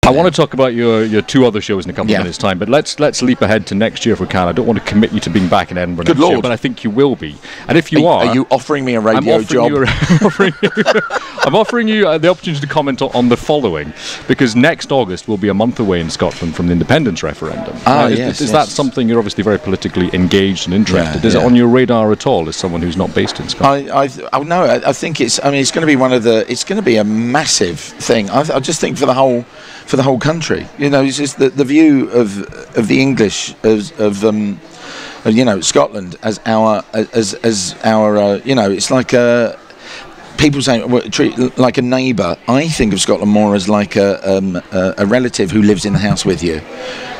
I want to talk about your two other shows in a couple of minutes' time, but let's leap ahead to next year if we can. I don't want to commit you to being back in Edinburgh next year, but I think you will be. And if you are you offering me a radio job? I'm offering you the opportunity to comment on the following, because next August we'll be a month away in Scotland from the independence referendum. Is that something you're obviously very politically engaged and interested? Is it on your radar at all as someone who's not based in Scotland? I think it's. I mean, it's going to be it's going to be a massive thing. I just think for the whole country. You know, it's just the view of the English of Scotland as our it's like a. People say treat like a neighbour. I think of Scotland more as like a relative who lives in the house with you,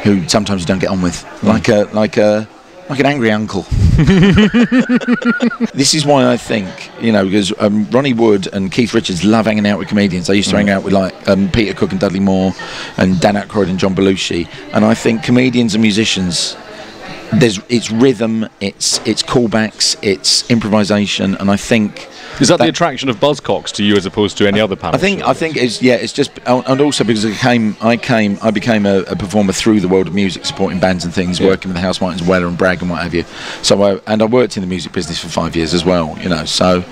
who sometimes you don't get on with, like an angry uncle. This is why I think, because Ronnie Wood and Keith Richards love hanging out with comedians. They used to hang out with Peter Cook and Dudley Moore and Dan Aykroyd and John Belushi. And I think comedians and musicians, it's rhythm, it's callbacks, it's improvisation, and I think. Is that the attraction of Buzzcocks to you as opposed to any other panel? I think it's just, and also because I became a performer through the world of music, supporting bands and things, working with the House Martins, Weller and Bragg and what have you. So I worked in the music business for 5 years as well, So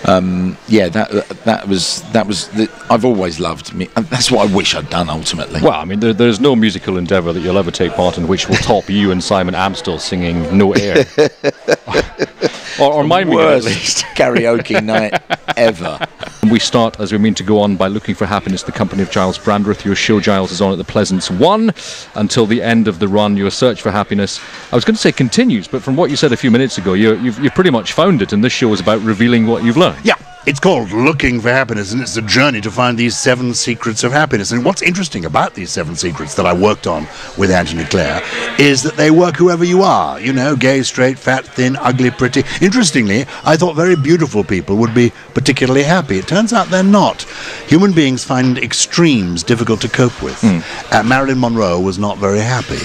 that was I've always loved me. That's what I wish I'd done ultimately. Well, I mean, there's no musical endeavour that you'll ever take part in which will top you and Simon Amstel singing No Air. or miming it at least. Karaoke night ever. We start, as we mean to go on, by looking for happiness, the company of Gyles Brandreth. Your show, Gyles, is on at the Pleasance 1 until the end of the run. Your search for happiness, I was going to say continues, but from what you said a few minutes ago, you've pretty much found it, and this show is about revealing what you've learned. Yeah. It's called Looking for Happiness, and it's a journey to find these 7 secrets of happiness. And what's interesting about these 7 secrets that I worked on with Anthony Eclair is that they work whoever you are. Gay, straight, fat, thin, ugly, pretty. Interestingly, I thought very beautiful people would be particularly happy. It turns out they're not. Human beings find extremes difficult to cope with. Marilyn Monroe was not very happy,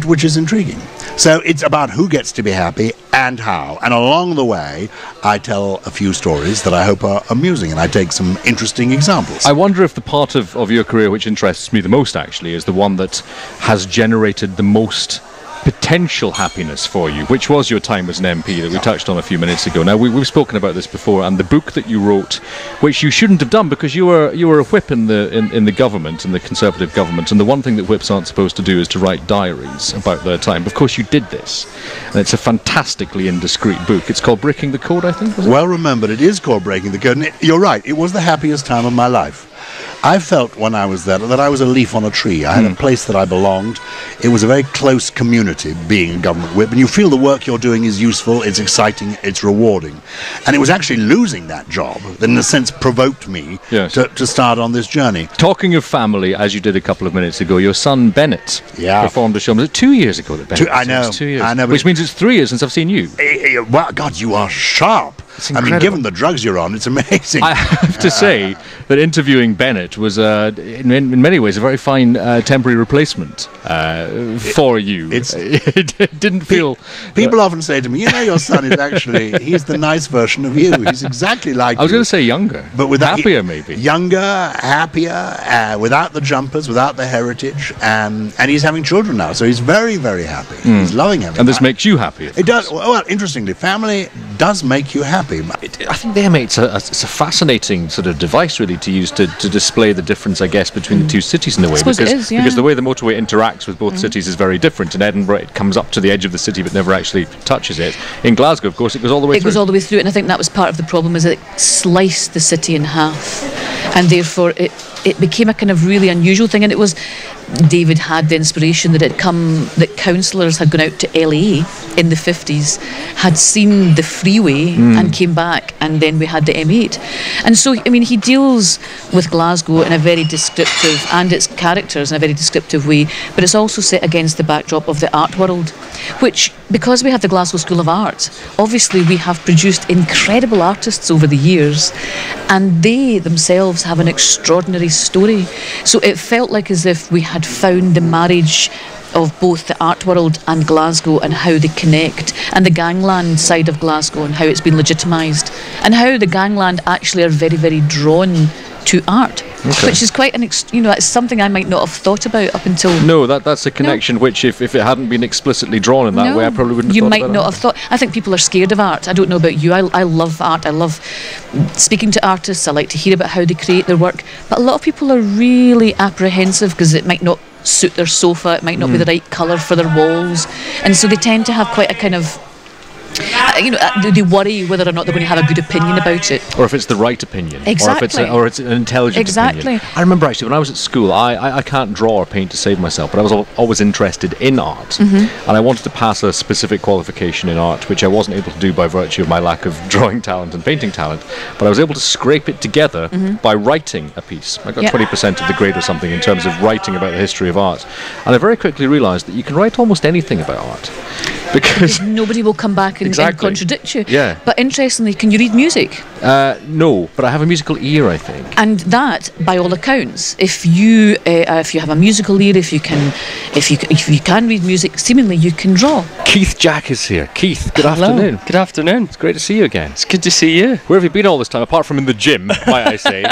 which is intriguing. So it's about who gets to be happy and how. And along the way, I tell a few stories that I hope are amusing, and I take some interesting examples. I wonder if the part of your career which interests me the most, actually, is the one that has generated the most potential happiness for you, which was your time as an MP that we touched on a few minutes ago. Now, we've spoken about this before, and the book that you wrote, which you shouldn't have done because you were a whip in the government, in the Conservative government, and the one thing that whips aren't supposed to do is to write diaries about their time. Of course, you did this, and it's a fantastically indiscreet book. It's called Breaking the Code, I think, was it? Well remembered, it is called Breaking the Code, and you're right, it was the happiest time of my life. I felt when I was there that I was a leaf on a tree. I had a place that I belonged. It was a very close community, being a government whip, and you feel the work you're doing is useful, it's exciting, it's rewarding. And it was actually losing that job that in a sense provoked me to start on this journey. Talking of family, as you did a couple of minutes ago, your son Bennett performed a show. Was it 2 years ago that Bennett I know. 2 years. I know, which means it's 3 years since I've seen you. Well, God, you are sharp. I mean, given the drugs you're on, it's amazing. I have to say that interviewing Bennett was, in many ways, a very fine temporary replacement for you. It didn't feel... People often say to me, your son is actually, he's the nice version of you. He's exactly like you. I was going to say younger, but happier maybe. Younger, happier, without the jumpers, without the heritage, and he's having children now, so he's very, very happy. He's loving having And this makes you happy. It does. Well, interestingly, family does make you happy. I think it's a fascinating sort of device, really, to use to display the difference, I guess, between the two cities in a way. Because the way the motorway interacts with both cities is very different. In Edinburgh, it comes up to the edge of the city but never actually touches it. In Glasgow, of course, it goes all the way through. It goes all the way through, and I think that was part of the problem, is that it sliced the city in half, and therefore it became a kind of really unusual thing. And it was, David had the inspiration that councillors had gone out to LA in the 50s, had seen the freeway and came back, and then we had the M8. And so, I mean, he deals with Glasgow in a very descriptive, and its characters in a very descriptive way, but it's also set against the backdrop of the art world, which, because we have the Glasgow School of Art, obviously we have produced incredible artists over the years, and they themselves have an extraordinary story. So it felt like as if we had found the marriage of both the art world and Glasgow, and how they connect, and the gangland side of Glasgow and how it's been legitimised, and how the gangland actually are very, very drawn to art. which is quite that's something I might not have thought about up until. No, that's a connection which, if it hadn't been explicitly drawn in that way, I probably wouldn't have thought about it. You might not have thought. I think people are scared of art. I don't know about you. I love art. I love speaking to artists. I like to hear about how they create their work. But a lot of people are really apprehensive because it might not suit their sofa. It might not be the right colour for their walls. And so they tend to have quite a kind of... they worry whether or not they're going to have a good opinion about it, or if it's the right opinion, exactly, or if it's an intelligent opinion. I remember actually when I was at school, I can't draw or paint to save myself, but I was always interested in art, and I wanted to pass a specific qualification in art, which I wasn't able to do by virtue of my lack of drawing talent and painting talent. But I was able to scrape it together by writing a piece. I got 20% of the grade or something in terms of writing about the history of art, and I very quickly realised that you can write almost anything about art. Because nobody will come back and contradict you. Yeah. But interestingly, can you read music? No, but I have a musical ear, I think. And that, by all accounts, if you have a musical ear, if you can read music, seemingly you can draw. Keith Jack is here. Keith, good afternoon. Good afternoon. It's great to see you again. It's good to see you. Where have you been all this time, apart from in the gym, might I say?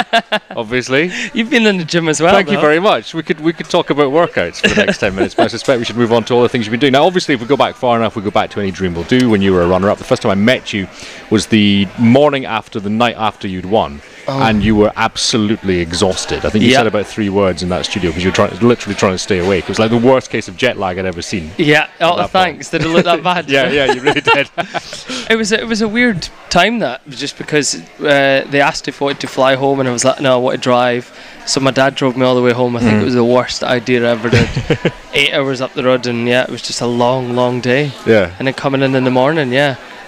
Obviously. You've been in the gym as well. Thank you very much. We could talk about workouts for the next 10 minutes, but I suspect we should move on to all the things you've been doing. Now, obviously, if we go back far enough, we go back to Any Dream Will Do when you were a runner-up. The first time I met you was the morning after, the night after you'd won. And you were absolutely exhausted. I think you said about 3 words in that studio because you were literally trying to stay awake. It was like the worst case of jet lag I'd ever seen. Yeah. Oh, thanks. Did it look that bad? Yeah, you really did. It was a weird time, that, just because they asked if I wanted to fly home, and I was like, no, I want to drive. So my dad drove me all the way home. I think it was the worst idea I ever did. 8 hours up the road, and it was just a long, long day. Yeah. And then coming in the morning,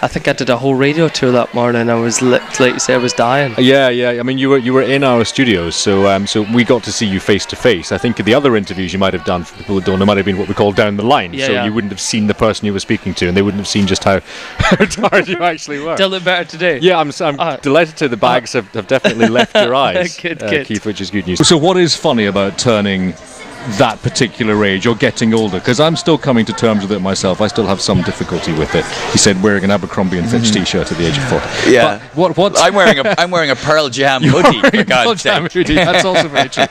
I think I did a whole radio tour that morning. I was like you say, I was dying. Yeah. I mean, you were in our studios, so we got to see you face to face. I think the other interviews you might have done, for people who don't know, might have been what we call down the line. You wouldn't have seen the person you were speaking to, and they wouldn't have seen just how tired you actually were. Do I look better today? Yeah, I'm delighted to. The bags have definitely left your eyes, good. Keith, which is good news. So, what is funny about turning that particular age or getting older? Because I'm still coming to terms with it myself. I still have some difficulty with it. He said wearing an Abercrombie and Fitch t-shirt at the age of 40. Yeah. But what? I'm wearing a Pearl Jam hoodie. For God's sake. Hoodie. That's also very true.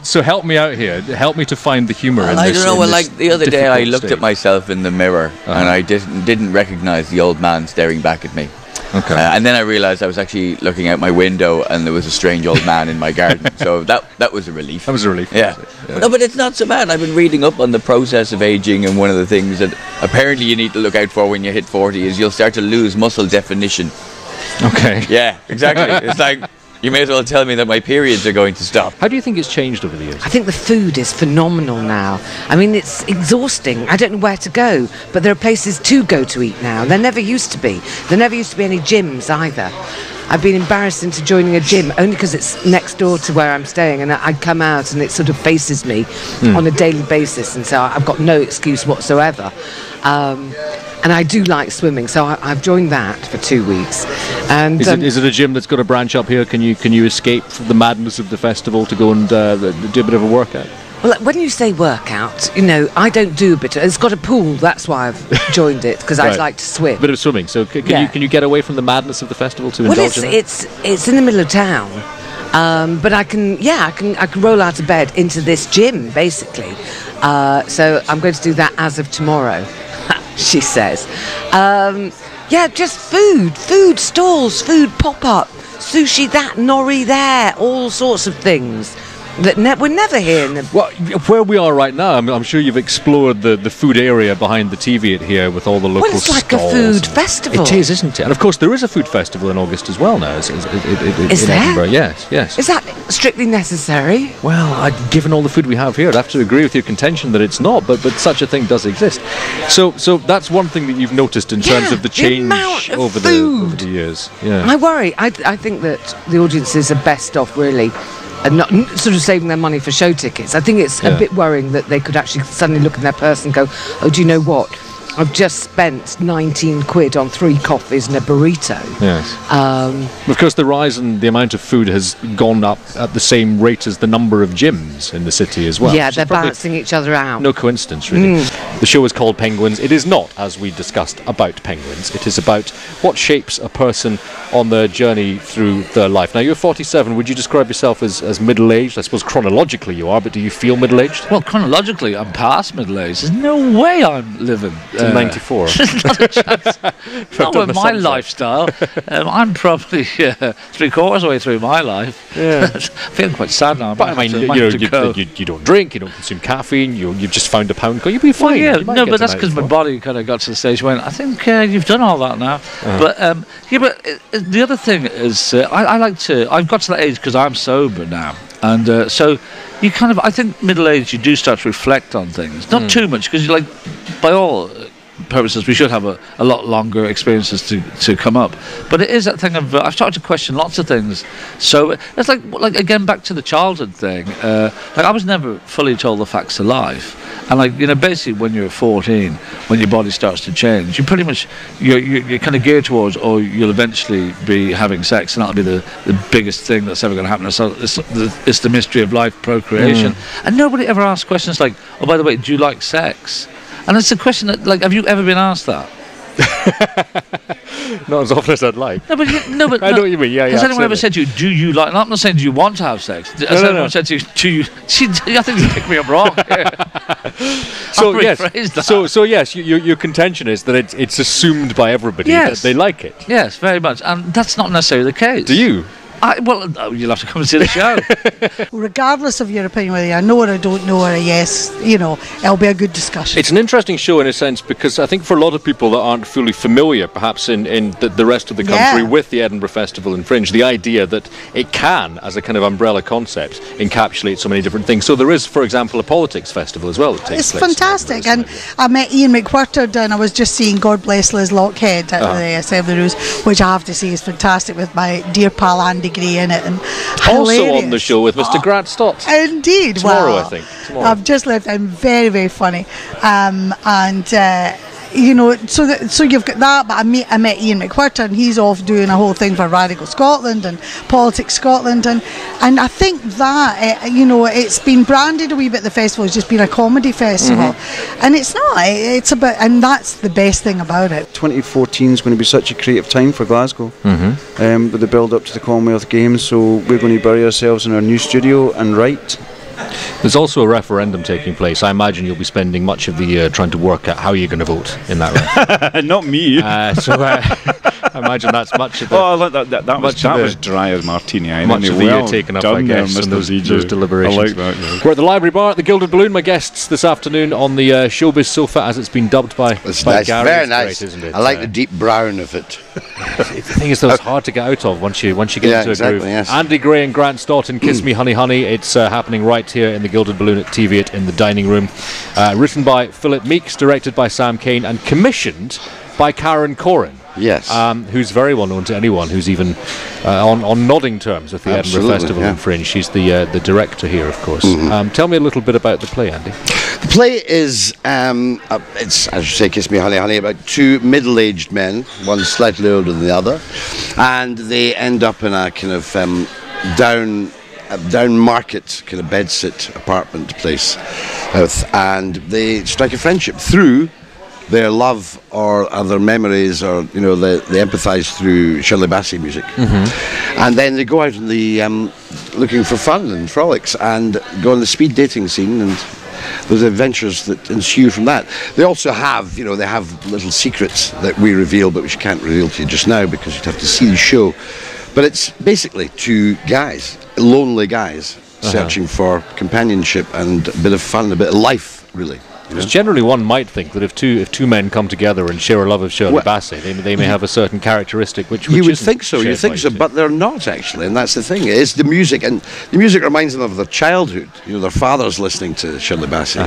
So help me out here. Help me to find the humour in this. I don't know. Well, like the other day, I looked at myself in the mirror and I didn't recognise the old man staring back at me. Okay. And then I realised I was actually looking out my window and there was a strange old man in my garden. So that was a relief. That was a relief. Yeah. No, but it's not so bad. I've been reading up on the process of ageing, and one of the things that apparently you need to look out for when you hit 40 is you'll start to lose muscle definition. Okay. Yeah, exactly. It's like, you may as well tell me that my periods are going to stop. How do you think it's changed over the years? I think the food is phenomenal now. I mean, it's exhausting. I don't know where to go, but there are places to go to eat now. There never used to be. There never used to be any gyms either. I've been embarrassed into joining a gym only because it's next door to where I'm staying, and I come out and it sort of faces me on a daily basis, and so I've got no excuse whatsoever. And I do like swimming, so I've joined that for 2 weeks. And is it a gym that's got a branch up here? Can you escape from the madness of the festival to go and do a bit of a workout? Well, when you say workout, I don't do a bit. It's got a pool. That's why I've joined it, because I'd like to swim. A bit of swimming. So can you get away from the madness of the festival to indulge in it? It's in the middle of town. But I can roll out of bed into this gym, basically. So I'm going to do that as of tomorrow, she says. Just food stalls, food pop-up, sushi that, nori there, all sorts of things that we're never here. Where we are right now, I'm sure you've explored the food area behind the TV at here with all the local stalls. Well, it's like a food festival. It is, isn't it? And of course there is a food festival in August as well now. Is there? Edinburgh. Yes. Is that strictly necessary? Well, given all the food we have here, I'd have to agree with your contention that it's not, but such a thing does exist. So that's one thing that you've noticed in terms of the change over the years. Yeah. I worry. I think that the audiences are best off really and not sort of saving their money for show tickets. I think it's a bit worrying that they could actually suddenly look in their purse and go, oh, do you know what? I've just spent 19 quid on 3 coffees and a burrito. Yes. Of course, the rise in the amount of food has gone up at the same rate as the number of gyms in the city as well. Yeah, they're balancing each other out. No coincidence, really. The show is called Penguins. It is not, as we discussed, about penguins. It is about what shapes a person on their journey through their life. Now, you're 47. Would you describe yourself as middle-aged? I suppose chronologically you are, but do you feel middle-aged? Well, chronologically, I'm past middle-aged. There's no way I'm living to 94. Not a chance. Not with my lifestyle. I'm probably 3/4 of the way through my life. Yeah. Feeling quite sad now. But I mean, you don't drink, you don't consume caffeine, you've just found a pound. You'll be fine. Well, yeah, no, but that's because my body kind of got to the stage when I think you've done all that now. But the other thing is, I like to. I've got to that age because I'm sober now, and so you kind of. I think middle age, you do start to reflect on things, not too much, because you like, by all purposes, we should have a lot longer experiences to come up. But it is that thing of I've started to question lots of things. So it's like again back to the childhood thing. Like I was never fully told the facts of life, and basically when you're 14, when your body starts to change, you pretty much you're kind of geared towards, or you'll eventually be having sex, and that'll be the biggest thing that's ever going to happen. So it's the mystery of life, procreation, and nobody ever asks questions like, oh, by the way, do you like sex? And it's a question that, like, have you ever been asked that? Not as often as I'd like. No, but I know what you mean. Yeah, Has anyone ever said to you, "Do you like?" I'm not saying, "Do you want to have sex?" Has anyone said to you, "Do you?" I think you picked me up wrong. So yes, your contention is that it's assumed by everybody that they like it. Yes, very much, and that's not necessarily the case. Do you? You'll have to come and see the show. Regardless of your opinion, whether I know or I don't know or a yes, it'll be a good discussion. It's an interesting show in a sense because I think for a lot of people that aren't fully familiar, perhaps in the rest of the country, with the Edinburgh Festival and Fringe, the idea that it can, as a kind of umbrella concept, encapsulate so many different things. So there is, for example, a politics festival as well that takes place. It's fantastic, and I met Ian McWhirter and I was just seeing God Bless Liz Lockhead at the Assembly Rooms, which I have to say is fantastic, with my dear pal Andy Gray in it, and also hilarious. on the show with Mr. Grant Stott. Indeed. Tomorrow, I think. Tomorrow. I've just left him. Very, very funny. So you've got that, but I met Ian McWhirter, and he's off doing a whole thing for Radical Scotland and Politics Scotland, and I think that it's been branded a wee bit. The festival has just been a comedy festival, and it's not. It's about, and that's the best thing about it. 2014 is going to be such a creative time for Glasgow, with the build up to the Commonwealth Games. So we're going to bury ourselves in our new studio and write. There's also a referendum taking place. I imagine you'll be spending much of the year trying to work out how you're going to vote in that referendum. Not me. I imagine that's much of the... Oh, I like that. That was dry as martini. Much of the year taken up, I guess, in those deliberations. I like that, yeah. We're at the Library Bar at the Gilded Balloon. My guests this afternoon on the Showbiz Sofa, as it's been dubbed by nice, Gary. very it's nice. Great, isn't it? I like the deep brown of it. The thing is, though, it's hard to get out of once you get into a groove. Yes. Andy Gray and Grant Stott and Kiss Me Honey Honey. It's happening right here in the Gilded Balloon at TV in the dining room. Written by Philip Meeks, directed by Sam Kane, and commissioned by Karen Corrin. Yes. Who's very well known to anyone who's even on nodding terms with the Edinburgh Festival and Fringe. She's the director here, of course. Tell me a little bit about the play, Andy. The play is, it's, as you say, Kiss Me Honey Honey, about two middle-aged men, one slightly older than the other, and they end up in a kind of down market kind of bedsit apartment place, and they strike a friendship through their love or other memories, or they empathise through Shirley Bassey music, and then they go out in the looking for fun and frolics, and go on the speed dating scene, and there's adventures that ensue from that. They also have, they have little secrets that we reveal, but which can't reveal to you just now because you'd have to see the show. But it's basically two guys, lonely guys, searching for companionship and a bit of fun, a bit of life, really. Because generally one might think that if two men come together and share a love of Shirley Bassey, they may have a certain characteristic which you would think so. You think so, but they're not actually, and that's the thing. It's the music, and the music reminds them of their childhood. Their fathers listening to Shirley Bassey.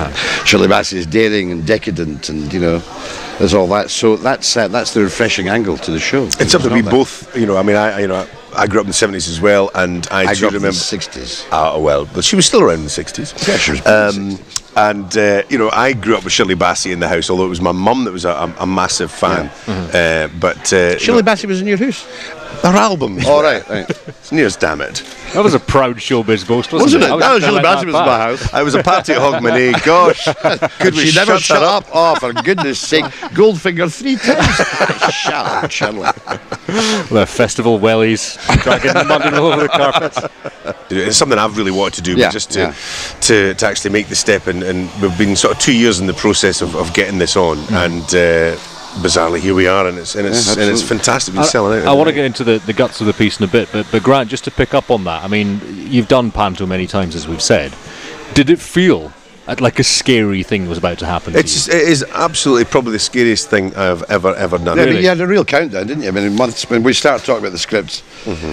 Shirley Bassey is daring and decadent, and there's all that. So that's the refreshing angle to the show. It's something we both, I grew up in the 70s as well, and I grew up remember in the 60s. Well, she was still around in the 60s. Yeah, she was And you know, I grew up with Shirley Bassey in the house, although it was my mum that was a massive fan. But Shirley Bassey was in your house? her albums. All right, right. Sneers, damn it. That was a proud showbiz boast, wasn't it? That was Shirley Bassey was in my house. I was a party at Hogmanay. Gosh, could we She never shut shut up. Oh, for goodness sake. Goldfinger 3 times. Shut up, Shirley. The festival wellies, dragging the mud all over the carpet. It's something I've really wanted to do, Yeah, just to actually make the step, and we've been sort of 2 years in the process of getting this on, and bizarrely here we are, and it's fantastic. We're selling out. I want to get into the guts of the piece in a bit, but Grant, just to pick up on that, I mean, you've done panto many times, as we've said. Did it feel like a scary thing was about to happen to you? It is absolutely probably the scariest thing I've ever done. Yeah, but you had a real countdown, didn't you? I mean, months when we started talking about the scripts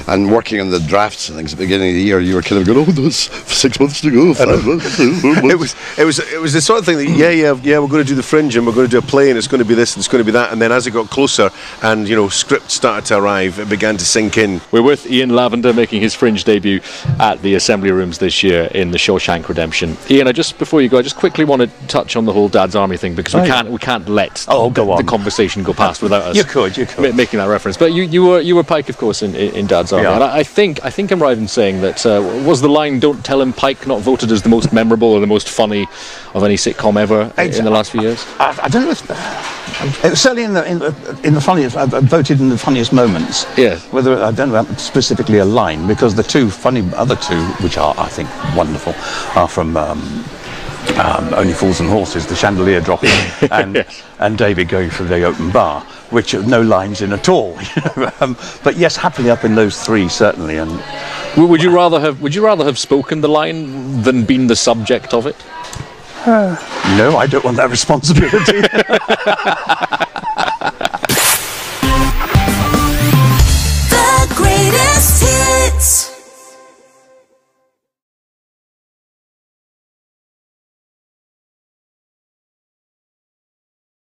and working on the drafts and things at the beginning of the year, you were kind of going, "Oh, there's 6 months to go, 5 months, 4 months." It was the sort of thing that we're going to do the Fringe and we're going to do a play and it's going to be this and it's going to be that, and then as it got closer and scripts started to arrive, it began to sink in. We're with Ian Lavender making his Fringe debut at the Assembly Rooms this year in The Shawshank Redemption. Ian, before you go, I just quickly want to touch on the whole Dad's Army thing, because we can't let the conversation go past without us You could. making that reference. But you were Pike, of course, in Dad's Army. Yeah. And I think I'm right in saying that was the line "Don't tell him Pike" not voted as the most memorable or the most funny of any sitcom ever in the last few years? I don't know if it was certainly in the funniest. I voted in the funniest moments. Yeah. Whether I don't know specifically a line, because the other two, which are I think wonderful, are from Only Fools and Horses, the chandelier dropping, and David going for the open bar, which have no lines in at all. But yes, happily up in those three certainly. And would you rather have spoken the line than been the subject of it? No, I don't want that responsibility.